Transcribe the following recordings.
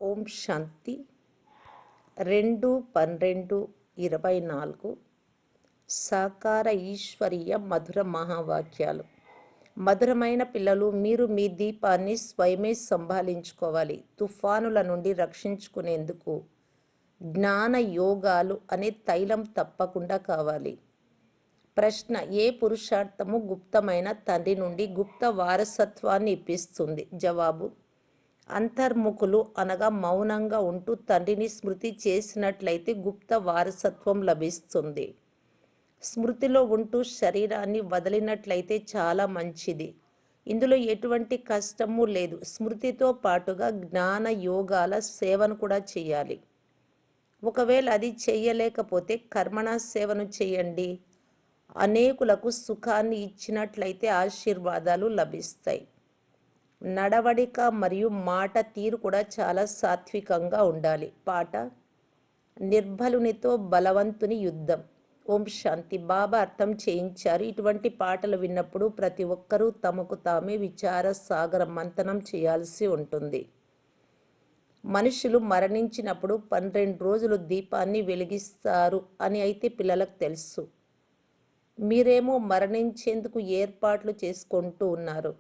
ఓం శాంతి 2/12/24 సాకార ఈశ్వరీయ మధుర మహావాక్యాలు. మధురమైన పిల్లలు, మీరు మీ దీపాన్ని స్వయమే సంభాళించుకోవాలి. తుఫానుల నుండి రక్షించుకునేందుకు జ్ఞాన యోగాలు అనే తైలం తప్పకుండా కావాలి. ప్రశ్న: ఏ పురుషార్థము గుప్తమైన తండ్రి నుండి గుప్త వారసత్వాన్ని ఇప్పిస్తుంది? జవాబు: అంతర్ముఖులు అనగా మౌనంగా ఉంటూ తండ్రిని స్మృతి చేసినట్లయితే గుప్త వారసత్వం లభిస్తుంది. స్మృతిలో ఉంటూ శరీరాన్ని వదిలినట్లయితే చాలా మంచిది. ఇందులో ఎటువంటి కష్టము లేదు. స్మృతితో పాటుగా జ్ఞాన యోగాల సేవను కూడా చేయాలి. ఒకవేళ అది చేయలేకపోతే కర్మణ సేవను చేయండి. అనేకులకు సుఖాన్ని ఇచ్చినట్లయితే ఆశీర్వాదాలు లభిస్తాయి. నడవడిక మరియు మాట తీరు కూడా చాలా సాత్వికంగా ఉండాలి. పాట: నిర్బలునితో బలవంతుని యుద్ధం. ఓం శాంతి. బాబా అర్థం చేయించారు. ఇటువంటి పాటలు విన్నప్పుడు ప్రతి ఒక్కరూ తమకు తామే విచార సాగర మంథనం చేయాల్సి ఉంటుంది. మనుషులు మరణించినప్పుడు 12 రోజులు దీపాన్ని వెలిగిస్తారు అని అయితే పిల్లలకు తెలుసు. మీరేమో మరణించేందుకు ఏర్పాట్లు చేసుకుంటూ ఉన్నారు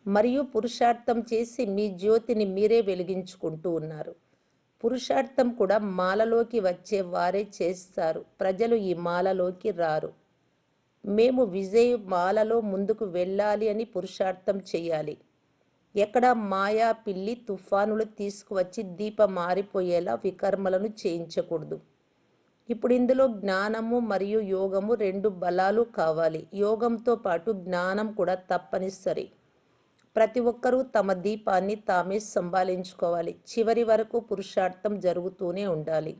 మరియు పురుషార్థం చేసి మీ జ్యోతిని మీరే వెలిగించుకుంటూ ఉన్నారు. పురుషార్థం కూడా మాలలోకి వచ్చే వారే చేస్తారు. ప్రజలు ఈ మాలలోకి రారు. మేము విజయ మాలలో ముందుకు వెళ్ళాలి అని పురుషార్థం చేయాలి. ఎక్కడ మాయా పిల్లి తుఫానులు తీసుకువచ్చి దీపం మారిపోయేలా వికర్మలను చేయించకూడదు. ఇప్పుడు ఇందులో జ్ఞానము మరియు యోగము 2 బలాలు కావాలి. యోగంతో పాటు జ్ఞానం కూడా తప్పనిసరి. ప్రతి ఒక్కరూ తమ దీపాన్ని తామే సంభాళించుకోవాలి. చివరి వరకు పురుషార్థం జరుగుతూనే ఉండాలి.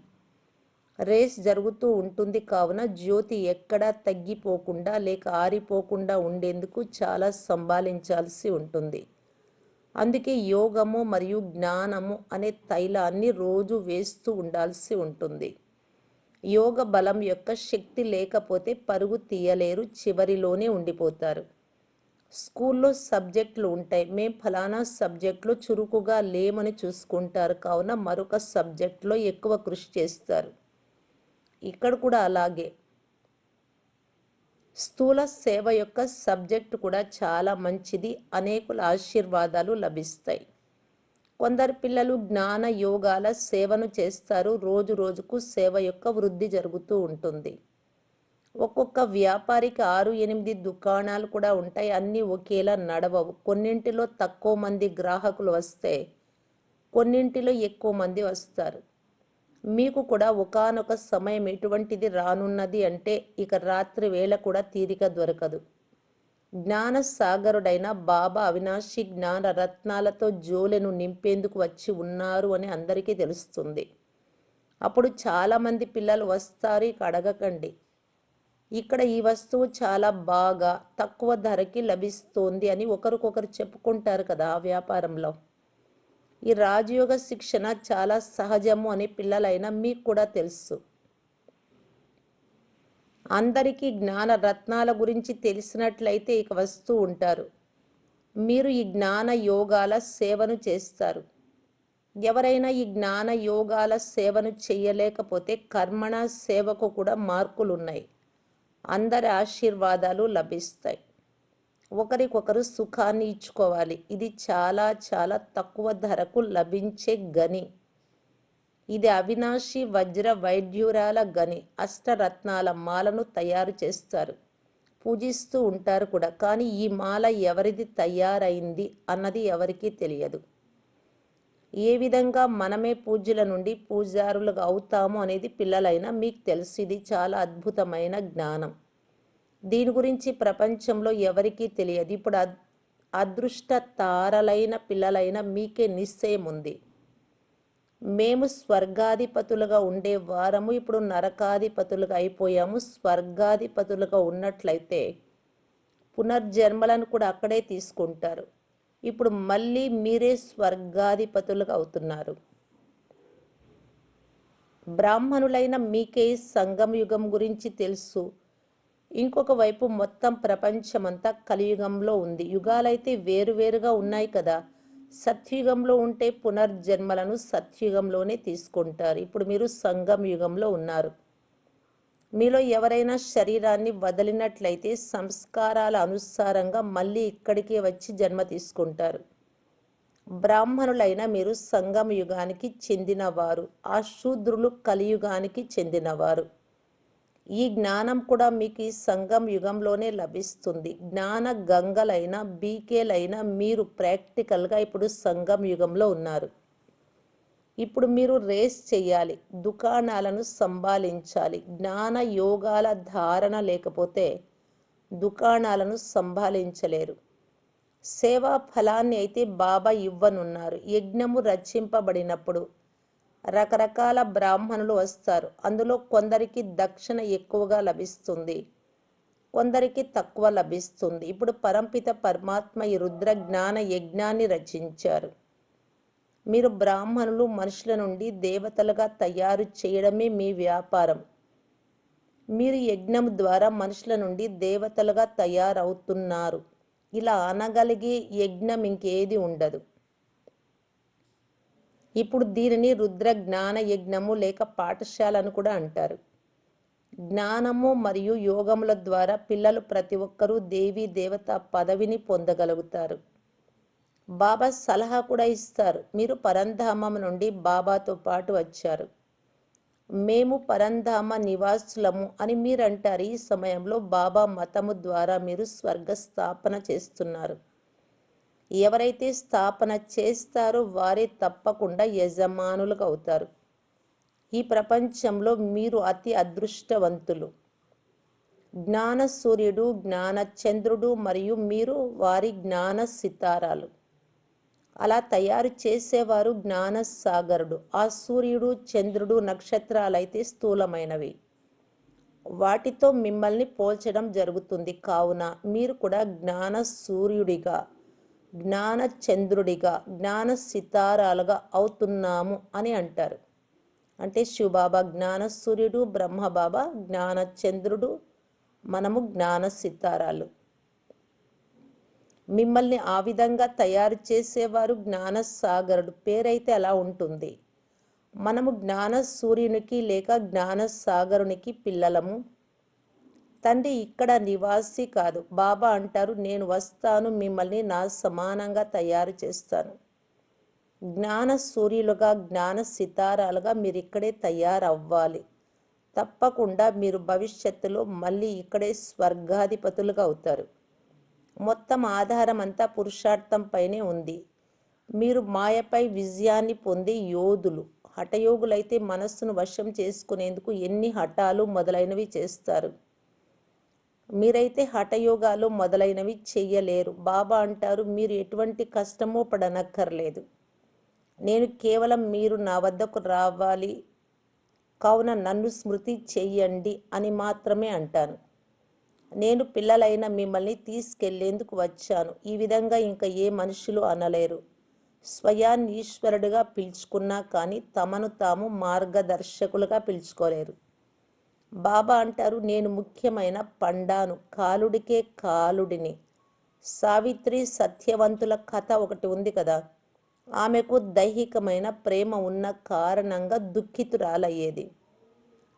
రేస్ జరుగుతూ ఉంటుంది కావున జ్యోతి ఎక్కడా తగ్గిపోకుండా లేక ఆరిపోకుండా ఉండేందుకు చాలా సంభాళించాల్సి ఉంటుంది. అందుకే యోగము మరియు జ్ఞానము అనే తైలాన్ని రోజు వేస్తూ ఉండాల్సి ఉంటుంది. యోగ బలం యొక్క శక్తి లేకపోతే పరుగు తీయలేరు, చివరిలోనే ఉండిపోతారు. స్కూల్లో సబ్జెక్టులు ఉంటాయి. మేం ఫలానా సబ్జెక్టులో చురుకుగా లేమని చూసుకుంటారు కావున మరొక సబ్జెక్టులో ఎక్కువ కృషి చేస్తారు. ఇక్కడ కూడా అలాగే స్థూల సేవ యొక్క సబ్జెక్టు కూడా చాలా మంచిది. అనేకుల ఆశీర్వాదాలు లభిస్తాయి. కొందరు పిల్లలు జ్ఞాన యోగాల సేవను చేస్తారు. రోజు రోజుకు సేవ యొక్క వృద్ధి జరుగుతూ ఉంటుంది. ఒక్కొక్క వ్యాపారికి 6-8 దుకాణాలు కూడా ఉంటాయి. అన్నీ ఒకేలా నడవవు. కొన్నింటిలో తక్కువ మంది గ్రాహకులు వస్తే కొన్నింటిలో ఎక్కువ మంది వస్తారు. మీకు కూడా ఒకానొక సమయం ఎటువంటిది రానున్నది అంటే ఇక రాత్రి వేళ కూడా తీరిక దొరకదు. జ్ఞాన సాగరుడైన బాబా అవినాశి జ్ఞాన రత్నాలతో జోలెను నింపేందుకు వచ్చి ఉన్నారు అని అందరికీ తెలుస్తుంది. అప్పుడు చాలామంది పిల్లలు వస్తారు. ఇక అడగకండి, ఇక్కడ ఈ వస్తువు చాలా బాగా తక్కువ ధరకి లభిస్తోంది అని ఒకరికొకరు చెప్పుకుంటారు కదా ఆ వ్యాపారంలో. ఈ రాజయోగ శిక్షణ చాలా సహజము అని పిల్లలైనా మీకు కూడా తెలుసు. అందరికీ జ్ఞాన రత్నాల గురించి తెలిసినట్లయితే ఇక వస్తూ ఉంటారు. మీరు ఈ జ్ఞాన యోగాల సేవను చేస్తారు. ఎవరైనా ఈ జ్ఞాన యోగాల సేవను చెయ్యలేకపోతే కర్మణ సేవకు కూడా మార్కులున్నాయి. అందరి ఆశీర్వాదాలు లభిస్తాయి. ఒకరికొకరు సుఖాన్ని ఇచ్చుకోవాలి. ఇది చాలా చాలా తక్కువ ధరకు లభించే గని. ఇది అవినాశి వజ్ర వైడ్యూరాల గని. అష్టరత్నాల మాలను తయారు చేస్తారు, పూజిస్తూ ఉంటారు కూడా. కానీ ఈ మాల ఎవరిది తయారైంది అన్నది ఎవరికీ తెలియదు. ఏ విధంగా మనమే పూజ్యుల నుండి పూజారులుగా అవుతాము అనేది పిల్లలైనా మీకు తెలుసు. ఇది చాలా అద్భుతమైన జ్ఞానం. దీని గురించి ప్రపంచంలో ఎవరికీ తెలియదు. ఇప్పుడు అదృష్ట తారలైన పిల్లలైన మీకే నిశ్చయం ఉంది. మేము స్వర్గాధిపతులుగా ఉండే వారము ఇప్పుడు నరకాధిపతులుగా అయిపోయాము. స్వర్గాధిపతులుగా ఉన్నట్లయితే పునర్జన్మలను కూడా అక్కడే తీసుకుంటారు. ఇప్పుడు మళ్ళీ మీరే స్వర్గాధిపతులుగా అవుతున్నారు. బ్రాహ్మణులైన మీకే సంగమ యుగం గురించి తెలుసు. ఇంకొక వైపు మొత్తం ప్రపంచమంతా కలియుగంలో ఉంది. యుగాలైతే వేరువేరుగా ఉన్నాయి కదా. సత్యుగంలో ఉంటే పునర్జన్మలను సత్యుగంలోనే తీసుకుంటారు. ఇప్పుడు మీరు సంగం యుగంలో ఉన్నారు. మీలో ఎవరైనా శరీరాన్ని వదిలినట్లయితే సంస్కారాల అనుసారంగా మళ్ళీ ఇక్కడికే వచ్చి జన్మ తీసుకుంటారు. బ్రాహ్మణులైన మీరు సంగమ యుగానికి చెందినవారు, ఆ శూద్రులు కలియుగానికి చెందినవారు. ఈ జ్ఞానం కూడా మీకు ఈ సంగం యుగంలోనే లభిస్తుంది. జ్ఞాన గంగలైన బీకేలైన మీరు ప్రాక్టికల్గా ఇప్పుడు సంగం యుగంలో ఉన్నారు. ఇప్పుడు మీరు రేస్ చేయాలి, దుకాణాలను సంభాళించాలి. జ్ఞాన యోగాల ధారణ లేకపోతే దుకాణాలను సంభాళించలేరు. సేవా ఫలాన్ని అయితే బాబా ఇవ్వనున్నారు. యజ్ఞము రచింపబడినప్పుడు రకరకాల బ్రాహ్మణులు వస్తారు. అందులో కొందరికి దక్షిణ ఎక్కువగా లభిస్తుంది, కొందరికి తక్కువ లభిస్తుంది. ఇప్పుడు పరంపిత పరమాత్మ ఈ రుద్ర జ్ఞాన యజ్ఞాన్ని రచించారు. మీరు బ్రాహ్మణులు మనుషుల నుండి దేవతలుగా తయారు చేయడమే మీ వ్యాపారం. మీరు యజ్ఞం ద్వారా మనుషుల నుండి దేవతలుగా తయారవుతున్నారు. ఇలా అనగలిగే యజ్ఞం ఇంకేది ఉండదు. ఇప్పుడు దీనిని రుద్ర జ్ఞాన యజ్ఞము లేక పాఠశాలను కూడా అంటారు. జ్ఞానము మరియు యోగముల ద్వారా పిల్లలు ప్రతి ఒక్కరూ దేవీ దేవత పదవిని పొందగలుగుతారు. బాబా సలహా కూడా ఇస్తారు. మీరు పరంధామం నుండి బాబాతో పాటు వచ్చారు, మేము పరంధామ నివాసులము అని మీరు అంటారు. ఈ సమయంలో బాబా మతము ద్వారా మీరు స్వర్గ స్థాపన చేస్తున్నారు. ఎవరైతే స్థాపన చేస్తారో వారే తప్పకుండా యజమానులుగా అవుతారు. ఈ ప్రపంచంలో మీరు అతి అదృష్టవంతులు. జ్ఞాన సూర్యుడు, జ్ఞాన చంద్రుడు మరియు మీరు వారి జ్ఞాన సితారాలు. అలా తయారు చేసేవారు జ్ఞాన సాగరుడు. ఆ సూర్యుడు చంద్రుడు నక్షత్రాలైతే స్థూలమైనవి, వాటితో మిమ్మల్ని పోల్చడం జరుగుతుంది. కావున మీరు కూడా జ్ఞాన సూర్యుడిగా, జ్ఞాన చంద్రుడిగా, జ్ఞాన సితారాలుగా అవుతున్నాము అని అంటారు. అంటే శివబాబా జ్ఞాన సూర్యుడు, బ్రహ్మబాబా జ్ఞాన చంద్రుడు, మనము జ్ఞాన సితారాలు. మిమ్మల్ని ఆ విధంగా తయారు చేసేవారు జ్ఞాన సాగరుడు. పేరైతే అలా ఉంటుంది. మనము జ్ఞాన సూర్యునికి లేక జ్ఞాన సాగరునికి పిల్లలము. తండ్రి ఇక్కడ నివాసి కాదు. బాబా అంటారు, నేను వస్తాను, మిమ్మల్ని నా సమానంగా తయారు చేస్తాను. జ్ఞాన సూర్యులుగా, జ్ఞాన సితారాలుగా మీరు ఇక్కడే తయారవ్వాలి. తప్పకుండా మీరు భవిష్యత్తులో మళ్ళీ ఇక్కడే స్వర్గాధిపతులుగా అవుతారు. మొత్తం ఆధారం అంతా పురుషార్థం పైనే ఉంది. మీరు మాయపై విజయాన్ని పొందే యోధులు. హఠయోగులైతే మనస్సును వశం చేసుకునేందుకు ఎన్ని హఠాలు మొదలైనవి చేస్తారు. మీరైతే హఠయోగాలు మొదలైనవి చెయ్యలేరు. బాబా అంటారు, మీరు ఎటువంటి కష్టమో పడనక్కర్లేదు. నేను కేవలం మీరు నా వద్దకు రావాలి, కావున నన్ను స్మృతి చెయ్యండి అని మాత్రమే అంటాను. నేను పిల్లలైన మిమ్మల్ని తీసుకెళ్లేందుకు వచ్చాను. ఈ విధంగా ఇంకా ఏ మనుషులు అనలేరు. స్వయాన్ని ఈశ్వరుడిగా పిలుచుకున్నా కానీ తమను తాము మార్గదర్శకులుగా పిలుచుకోలేరు. బాబా అంటారు, నేను ముఖ్యమైన పండాను, కాలుడికే కాలుడిని. సావిత్రి సత్యవంతుల కథ ఒకటి ఉంది కదా. ఆమెకు దైహికమైన ప్రేమ ఉన్న కారణంగా దుఃఖితురాలయ్యేది.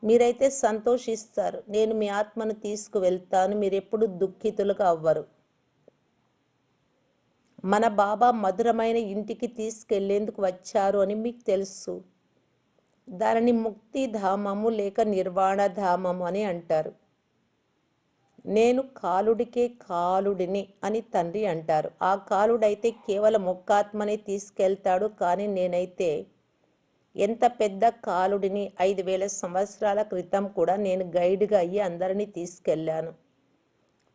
మీరైతే సంతోషిస్తారు, నేను మీ ఆత్మను తీసుకువెళ్తాను, మీరెప్పుడు దుఃఖితులుగా అవ్వరు. మన బాబా మధురమైన ఇంటికి తీసుకెళ్లేందుకు వచ్చారు అని మీకు తెలుసు. దానిని ముక్తిధామము లేక నిర్వాణధామము అని అంటారు. నేను కాలుడికే కాలుడిని అని తండ్రి అంటారు. ఆ కాలుడైతే కేవలం ఒక్క ఆత్మనే తీసుకెళ్తాడు, కానీ నేనైతే ఎంత పెద్ద కాలుడిని. 5000 సంవత్సరాల క్రితం కూడా నేను గైడ్గా అయ్యి అందరినీ తీసుకెళ్లాను.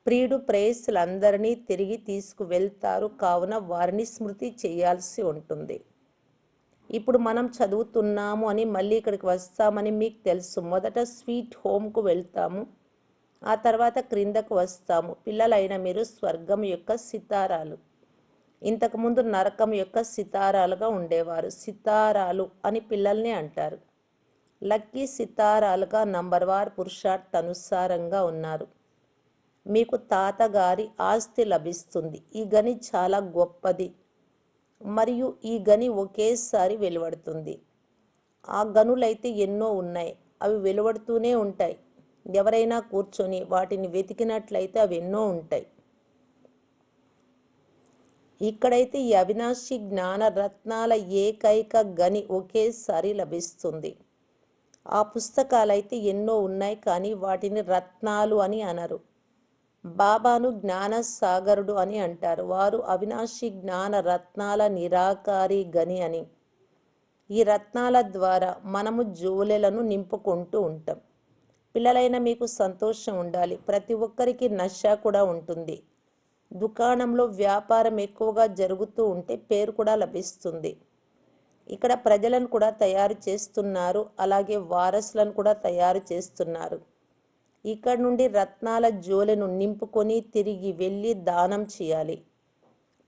ప్రియుడు ప్రేయస్సులందరినీ తిరిగి తీసుకువెళ్తారు, కావున వారిని స్మృతి చేయాల్సి ఉంటుంది. ఇప్పుడు మనం చదువుతున్నాము అని మళ్ళీ ఇక్కడికి వస్తామని మీకు తెలుసు. మొదట స్వీట్ హోమ్కు వెళ్తాము, ఆ తర్వాత క్రిందకు వస్తాము. పిల్లలైన మీరు స్వర్గం యొక్క సితారాలు. ఇంతకుముందు నరకం యొక్క సితారాలుగా ఉండేవారు. సితారాలు అని పిల్లల్ని అంటారు. లక్కీ సితారాలుగా నంబర్వార్ పురుషార్థానుసారంగా ఉన్నారు. మీకు తాతగారి ఆస్తి లభిస్తుంది. ఈ గని చాలా గొప్పది. మరియు ఈ గని ఒకేసారి వెలువడుతుంది. ఆ గనులైతే ఎన్నో ఉన్నాయి, అవి వెలువడుతూనే ఉంటాయి. ఎవరైనా కూర్చొని వాటిని వెతికినట్లయితే అవి ఎన్నో ఉంటాయి. ఇక్కడైతే ఈ అవినాశి జ్ఞాన రత్నాల ఏకైక గని ఒకేసారి లభిస్తుంది. ఆ పుస్తకాలైతే ఎన్నో ఉన్నాయి, కానీ వాటిని రత్నాలు అని అనరు. బాబాను జ్ఞాన సాగరుడు అని అంటారు. వారు అవినాశి జ్ఞాన రత్నాల నిరాకారి గని అని. ఈ రత్నాల ద్వారా మనము జోలెలను నింపుకుంటూ ఉంటాం. పిల్లలైన మీకు సంతోషం ఉండాలి. ప్రతి ఒక్కరికి నష కూడా ఉంటుంది. దుకాణంలో వ్యాపారం ఎక్కువగా జరుగుతూ ఉంటే పేరు కూడా లభిస్తుంది. ఇక్కడ ప్రజలను కూడా తయారు చేస్తున్నారు, అలాగే వారసులను కూడా తయారు చేస్తున్నారు. ఇక్కడ నుండి రత్నాల జోలెను నింపుకొని తిరిగి వెళ్ళి దానం చేయాలి.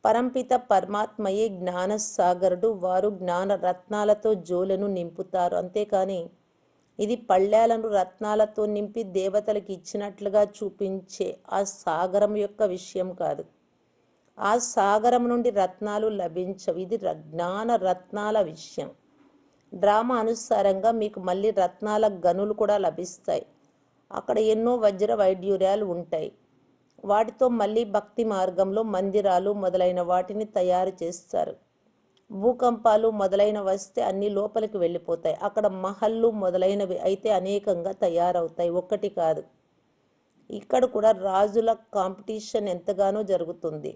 పరంపిత పరమాత్మయే జ్ఞాన సాగరుడు. వారు జ్ఞాన రత్నాలతో జోలెను నింపుతారు. అంతేకాని ఇది పళ్ళేలను రత్నాలతో నింపి దేవతలకు ఇచ్చినట్లుగా చూపించే ఆ సాగరం యొక్క విషయం కాదు. ఆ సాగరం నుండి రత్నాలు లభించవు. ఇది జ్ఞాన రత్నాల విషయం. డ్రామా అనుసారంగా మీకు మళ్ళీ రత్నాల గనులు కూడా లభిస్తాయి. అక్కడ ఎన్నో వజ్ర వైడ్యూర్యాలు ఉంటాయి. వాటితో మళ్ళీ భక్తి మార్గంలో మందిరాలు మొదలైన వాటిని తయారు చేస్తారు. భూకంపాలు మొదలైన వస్తే అన్ని లోపలికి వెళ్ళిపోతాయి. అక్కడ మహల్లు మొదలైనవి అయితే అనేకంగా తయారవుతాయి, ఒక్కటి కాదు. ఇక్కడ కూడా రాజుల కాంపిటీషన్ ఎంతగానో జరుగుతుంది.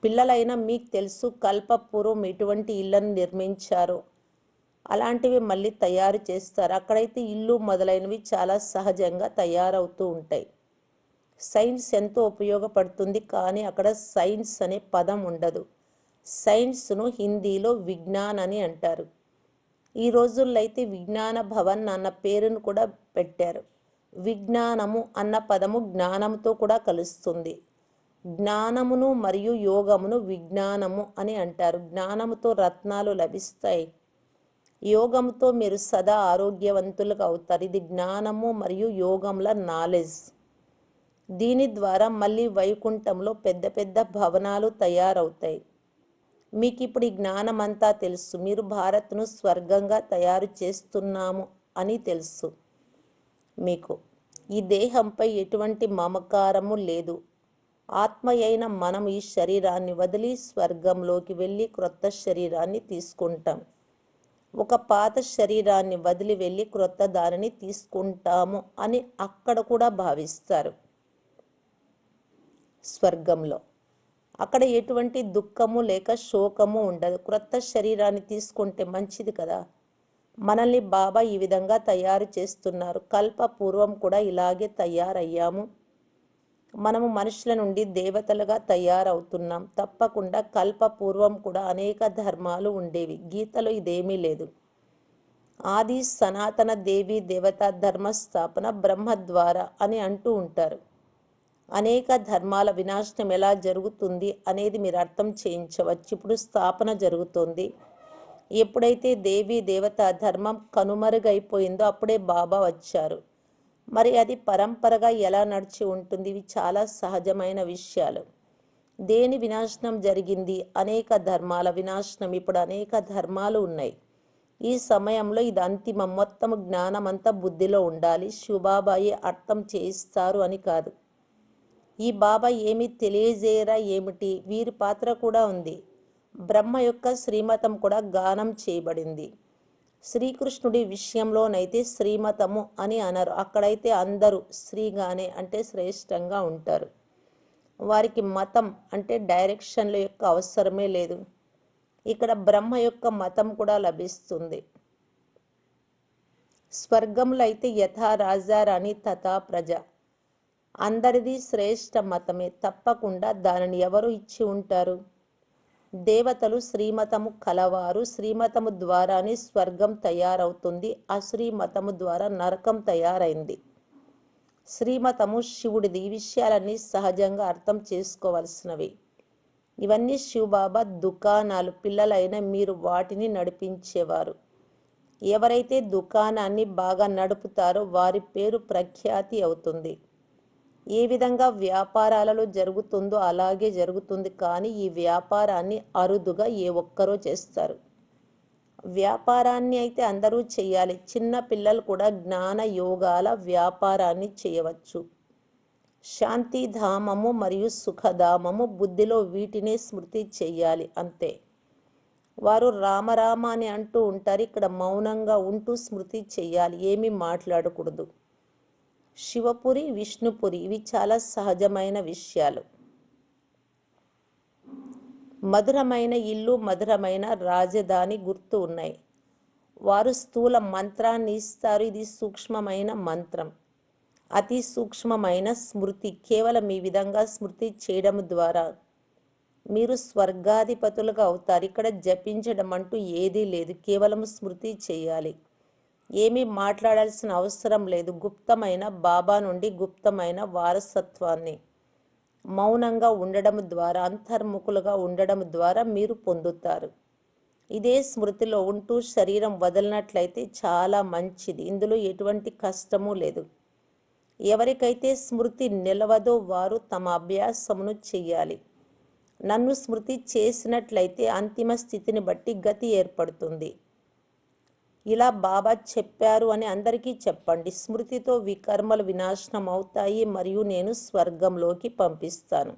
పిల్లలైనా మీకు తెలుసు కల్పపూర్వం ఎటువంటి ఇళ్లను నిర్మించారో అలాంటివి మళ్ళీ తయారు చేస్తారు. అక్కడైతే ఇల్లు మొదలైనవి చాలా సహజంగా తయారవుతూ ఉంటాయి. సైన్స్ ఎంతో ఉపయోగపడుతుంది, కానీ అక్కడ సైన్స్ అనే పదం ఉండదు. సైన్స్ను హిందీలో విజ్ఞాన్ అని అంటారు. ఈ రోజుల్లో అయితే విజ్ఞాన భవన్ అన్న పేరును కూడా పెట్టారు. విజ్ఞానము అన్న పదము జ్ఞానంతో కూడా కలుస్తుంది. జ్ఞానమును మరియు యోగమును విజ్ఞానము అని అంటారు. జ్ఞానముతో రత్నాలు లభిస్తాయి, యోగంతో మీరు సదా ఆరోగ్యవంతులుగా అవుతారు. ఇది జ్ఞానము మరియు యోగంల నాలెడ్జ్. దీని ద్వారా మళ్ళీ వైకుంఠంలో పెద్ద పెద్ద భవనాలు తయారవుతాయి. మీకు ఇప్పుడు ఈ జ్ఞానం అంతా తెలుసు. మీరు భారత్ను స్వర్గంగా తయారు చేస్తున్నాము అని తెలుసు. మీకు ఈ దేహంపై ఎటువంటి మమకారము లేదు. ఆత్మ అయిన మనం ఈ శరీరాన్ని వదిలి స్వర్గంలోకి వెళ్ళి క్రొత్త శరీరాన్ని తీసుకుంటాం. ఒక పాత శరీరాన్ని వదిలి వెళ్ళి క్రొత్త దానిని తీసుకుంటాము అని అక్కడ కూడా భావిస్తారు. స్వర్గంలో అక్కడ ఎటువంటి దుఃఖము లేక శోకము ఉండదు. క్రొత్త శరీరాన్ని తీసుకుంటే మంచిది కదా. మనల్ని బాబా ఈ విధంగా తయారు చేస్తున్నారు. కల్ప పూర్వం కూడా ఇలాగే తయారయ్యాము. మనము మనుషుల నుండి దేవతలుగా తయారవుతున్నాం. తప్పకుండా కల్ప పూర్వం కూడా అనేక ధర్మాలు ఉండేవి. గీతలో ఇదేమీ లేదు. ఆది సనాతన దేవి దేవతా ధర్మ స్థాపన బ్రహ్మ ద్వారా అని అంటూ ఉంటారు. అనేక ధర్మాల వినాశనం ఎలా జరుగుతుంది అనేది మీరు అర్థం చేయించవచ్చు. ఇప్పుడు స్థాపన జరుగుతుంది. ఎప్పుడైతే దేవీ దేవతా ధర్మం కనుమరుగైపోయిందో అప్పుడే బాబా వచ్చారు. మరి అది పరంపరగా ఎలా నడిచి ఉంటుంది? ఇవి చాలా సహజమైన విషయాలు. దేని వినాశనం జరిగింది? అనేక ధర్మాల వినాశనం. ఇప్పుడు అనేక ధర్మాలు ఉన్నాయి. ఈ సమయంలో ఇది అంతిమం. మొత్తం జ్ఞానం అంతా బుద్ధిలో ఉండాలి. శివబాబాయే అర్థం చేయిస్తారు అని కాదు. ఈ బాబా ఏమి తెలియజేయరా ఏమిటి? వీరి పాత్ర కూడా ఉంది. బ్రహ్మ యొక్క శ్రీమతం కూడా గానం చేయబడింది. శ్రీకృష్ణుడి విషయంలోనైతే శ్రీమతము అని అనరు. అక్కడైతే అందరూ శ్రీగానే అంటే శ్రేష్టంగా ఉంటారు. వారికి మతం అంటే డైరెక్షన్ల యొక్క అవసరమే లేదు. ఇక్కడ బ్రహ్మ యొక్క మతం కూడా లభిస్తుంది. స్వర్గంలో అయితే యథా రాజా రాణి తథా ప్రజ, అందరిది శ్రేష్ట మతమే. తప్పకుండా దానిని ఎవరు ఇచ్చి ఉంటారు? దేవతలు శ్రీమతము కలవారు. శ్రీమతము ద్వారానే స్వర్గం తయారవుతుంది. అశ్రీమతము ద్వారా నరకం తయారైంది. శ్రీమతము శివుడిది. ఈ విషయాలన్నీ సహజంగా అర్థం చేసుకోవాల్సినవి. ఇవన్నీ శివబాబా దుకాణాలు. పిల్లలైన మీరు వాటిని నడిపించేవారు. ఎవరైతే దుకాణాన్ని బాగా నడుపుతారో వారి పేరు ప్రఖ్యాతి అవుతుంది. ఏ విధంగా వ్యాపారాలలో జరుగుతుందో అలాగే జరుగుతుంది, కానీ ఈ వ్యాపారాన్ని అరుదుగా ఏ ఒక్కరో చేస్తారు. వ్యాపారాన్ని అయితే అందరూ చేయాలి. చిన్న పిల్లలు కూడా జ్ఞాన యోగాల వ్యాపారాన్ని చేయవచ్చు. శాంతిధామము మరియు సుఖధామము బుద్ధిలో వీటినే స్మృతి చెయ్యాలి అంతే. వారు రామరామ అని అంటూ ఉంటారు, ఇక్కడ మౌనంగా ఉంటూ స్మృతి చెయ్యాలి, ఏమీ మాట్లాడకూడదు. శివపురి, విష్ణుపురి ఇవి చాలా సహజమైన విషయాలు. మధురమైన ఇల్లు, మధురమైన రాజధాని గుర్తు ఉన్నాయి. వారు స్థూల మంత్రాన్ని ఇస్తారు, ఇది సూక్ష్మమైన మంత్రం, అతి సూక్ష్మమైన స్మృతి. కేవలం ఈ విధంగా స్మృతి చేయడం ద్వారా మీరు స్వర్గాధిపతులుగా అవుతారు. ఇక్కడ జపించడం అంటూ ఏదీ లేదు, కేవలం స్మృతి చేయాలి. ఏమీ మాట్లాడాల్సిన అవసరం లేదు. గుప్తమైన బాబా నుండి గుప్తమైన వారసత్వాన్ని మౌనంగా ఉండడం ద్వారా, అంతర్ముఖులుగా ఉండడం ద్వారా మీరు పొందుతారు. ఇదే స్మృతిలో ఉంటూ శరీరం వదిలినట్లయితే చాలా మంచిది. ఇందులో ఎటువంటి కష్టము లేదు. ఎవరికైతే స్మృతి నిలవదో వారు తమ అభ్యాసమును చెయ్యాలి. నన్ను స్మృతి చేసినట్లయితే అంతిమ స్థితిని బట్టి గతి ఏర్పడుతుంది. ఇలా బాబా చెప్పారు అని అందరికీ చెప్పండి. స్మృతితో వికర్మలు వినాశనం అవుతాయి మరియు నేను స్వర్గంలోకి పంపిస్తాను.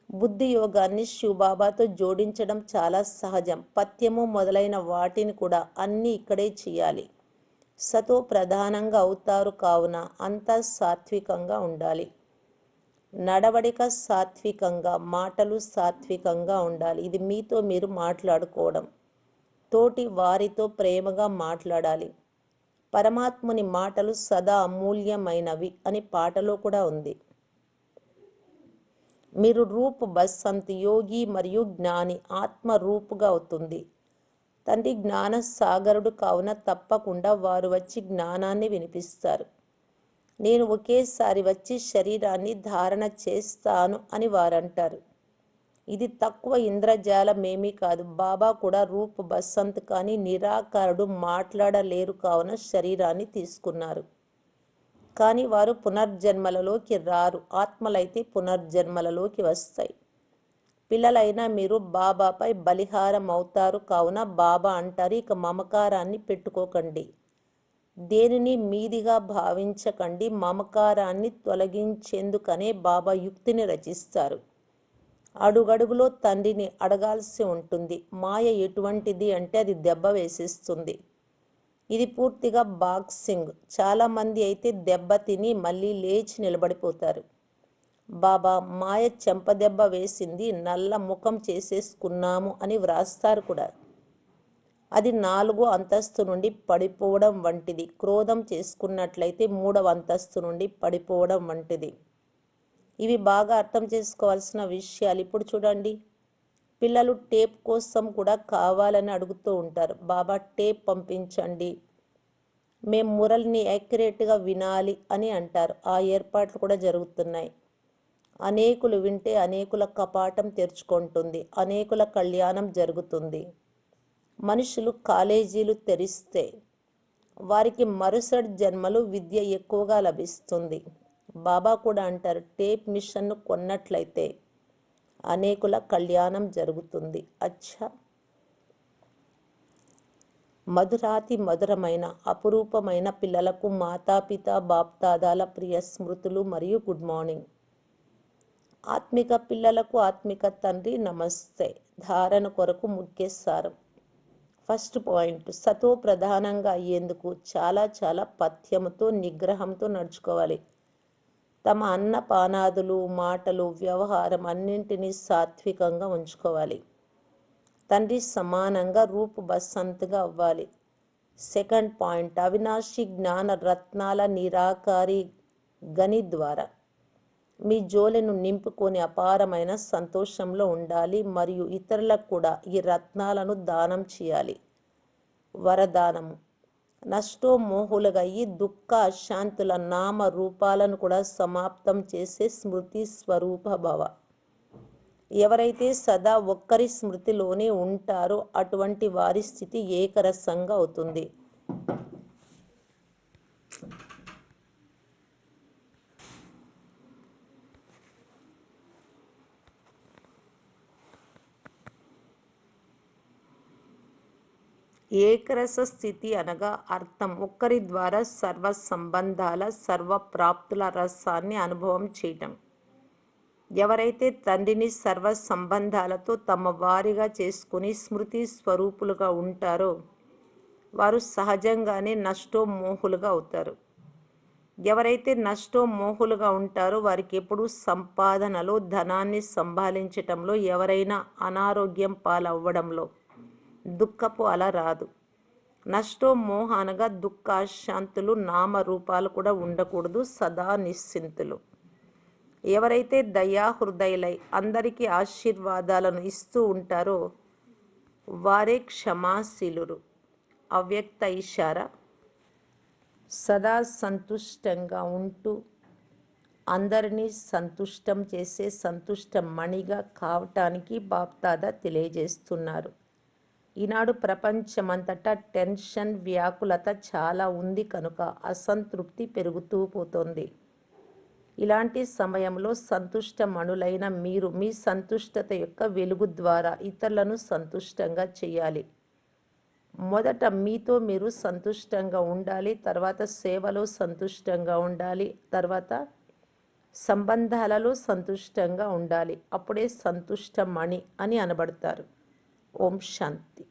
బుద్ధి యోగాన్ని శివబాబాతో జోడించడం చాలా సహజం. పథ్యము మొదలైన వాటిని కూడా అన్నీ ఇక్కడే చేయాలి. సతో ప్రధానంగా అవుతారు కావున అంతా సాత్వికంగా ఉండాలి. నడవడిక సాత్వికంగా, మాటలు సాత్వికంగా ఉండాలి. ఇది మీతో మీరు మాట్లాడుకోవడం. తోటి వారితో ప్రేమగా మాట్లాడాలి. పరమాత్ముని మాటలు సదా అమూల్యమైనవి అని పాటలో కూడా ఉంది. మీరు రూప్ బసంత్ యోగి మరియు జ్ఞాని ఆత్మ రూపుగా అవుతుంది. తండ్రి జ్ఞాన సాగరుడు కావున తప్పకుండా వారు వచ్చి జ్ఞానాన్ని వినిపిస్తారు. నేను ఒకేసారి వచ్చి శరీరాన్ని ధారణ చేస్తాను అని వారంటారు. ఇది తక్కువ ఇంద్రజాలమేమీ కాదు. బాబా కూడా రూప్ బసంత్ కానీ నిరాకారుడు మాట్లాడలేరు కావున శరీరాన్ని తీసుకున్నారు. కానీ వారు పునర్జన్మలలోకి రారు. ఆత్మలైతే పునర్జన్మలలోకి వస్తాయి. పిల్లలైనా మీరు బాబాపై బలిహారం అవుతారు కావున బాబా అంటారు, ఇక మమకారాన్ని పెట్టుకోకండి, దేనిని మీదిగా భావించకండి. మమకారాన్ని తొలగించేందుకనే బాబా యుక్తిని రచిస్తారు. అడుగడుగులో తండ్రిని అడగాల్సి ఉంటుంది. మాయ ఎటువంటిది అంటే అది దెబ్బ వేసేస్తుంది. ఇది పూర్తిగా బాక్సింగ్. చాలామంది అయితే దెబ్బ తిని మళ్ళీ లేచి నిలబడిపోతారు. బాబా మాయ చెంపదెబ్బ వేసింది, నల్ల ముఖం చేసేసుకున్నాము అని వ్రాస్తారు కూడా. అది 4వ అంతస్తు నుండి పడిపోవడం వంటిది. క్రోధం చేసుకున్నట్లయితే 3వ అంతస్తు నుండి పడిపోవడం వంటిది. ఇవి బాగా అర్థం చేసుకోవాల్సిన విషయాలు. ఇప్పుడు చూడండి, పిల్లలు టేప్ కోసం కూడా కావాలని అడుగుతూ ఉంటారు. బాబా టేప్ పంపించండి, మేము మురళిని యాక్యురేట్గా వినాలి అని అంటారు. ఆ ఏర్పాట్లు కూడా జరుగుతున్నాయి. అనేకులు వింటే అనేకుల కపాటం తెరుచుకుంటుంది, అనేకుల కళ్యాణం జరుగుతుంది. మనుషులు కాలేజీలు తెరిస్తే వారికి మరుసటి జన్మలు విద్య ఎక్కువగా లభిస్తుంది. బాబా కూడా అంటారు, టేప్ మిషన్ను కొన్నట్లయితే అనేకుల కళ్యాణం జరుగుతుంది. అచ్చా, మధురాతి మధురమైన అపురూపమైన పిల్లలకు మాతాపిత బాప్దాదాల ప్రియ స్మృతులు మరియు గుడ్ మార్నింగ్. ఆత్మిక పిల్లలకు ఆత్మిక తండ్రి నమస్తే. ధారణ కొరకు ముఖ్య సారం. ఫస్ట్ పాయింట్, సతో ప్రధానంగా అయ్యేందుకు చాలా చాలా పథ్యముతో నిగ్రహంతో నడుచుకోవాలి. తమ అన్నపానాదులు, మాటలు, వ్యవహారం అన్నింటినీ సాత్వికంగా ఉంచుకోవాలి. తండ్రి సమానంగా రూప్ బసంత్గా అవ్వాలి. సెకండ్ పాయింట్, అవినాశి జ్ఞాన రత్నాల నిరాకారి గని ద్వారా మీ జోలెను నింపుకొని అపారమైన సంతోషంలో ఉండాలి మరియు ఇతరులకు కూడా ఈ రత్నాలను దానం చేయాలి. వరదానము, నష్టోమోహులుగా ఈ దుఃఖ అశాంతుల నామ రూపాలను కూడా సమాప్తం చేసే స్మృతి స్వరూప భవ. ఎవరైతే సదా ఒక్కరి స్మృతిలోనే ఉంటారో అటువంటి వారి స్థితి ఏకరసంగా అవుతుంది. ఏకరస స్థితి అనగా అర్థం ఒక్కరి ద్వారా సర్వ సంబంధాల సర్వ ప్రాప్తుల రసాన్ని అనుభవం చేయటం. ఎవరైతే తండ్రిని సర్వ సంబంధాలతో తమ వారిగా చేసుకుని స్మృతి స్వరూపులుగా ఉంటారో వారు సహజంగానే నష్టోమోహులుగా అవుతారు. ఎవరైతే నష్టోమోహులుగా ఉంటారో వారికి ఎప్పుడూ సంపాదనలో ధనాన్ని సంపాదించటంలో ఎవరైనా అనారోగ్యం పాలవ్వడంలో దుఃఖపు అల రాదు. నష్టోమోహ అనగా దుఃఖాశాంతులు నామరూపాలు కూడా ఉండకూడదు, సదా నిశ్చింతులు. ఎవరైతే దయాహృదయులై అందరికీ ఆశీర్వాదాలను ఇస్తూ ఉంటారో వారే క్షమాశీలురు. అవ్యక్త ఇషారా, సదా సంతుష్టంగా ఉంటూ అందరినీ సంతుష్టం చేసే సంతుష్ట మణిగా కావటానికి బాప్దాదా తెలియజేస్తున్నారు. ఈనాడు ప్రపంచమంతటా టెన్షన్ వ్యాకులత చాలా ఉంది కనుక అసంతృప్తి పెరుగుతూ పోతుంది. ఇలాంటి సమయంలో సంతుష్టమణులైన మీరు మీ సంతుష్టత యొక్క వెలుగు ద్వారా ఇతరులను సంతుష్టంగా చేయాలి. మొదట మీతో మీరు సంతుష్టంగా ఉండాలి, తర్వాత సేవలో సంతుష్టంగా ఉండాలి, తర్వాత సంబంధాలలో సంతుష్టంగా ఉండాలి. అప్పుడే సంతుష్టమణి అని అనబడతారు. ఓం శాంతి.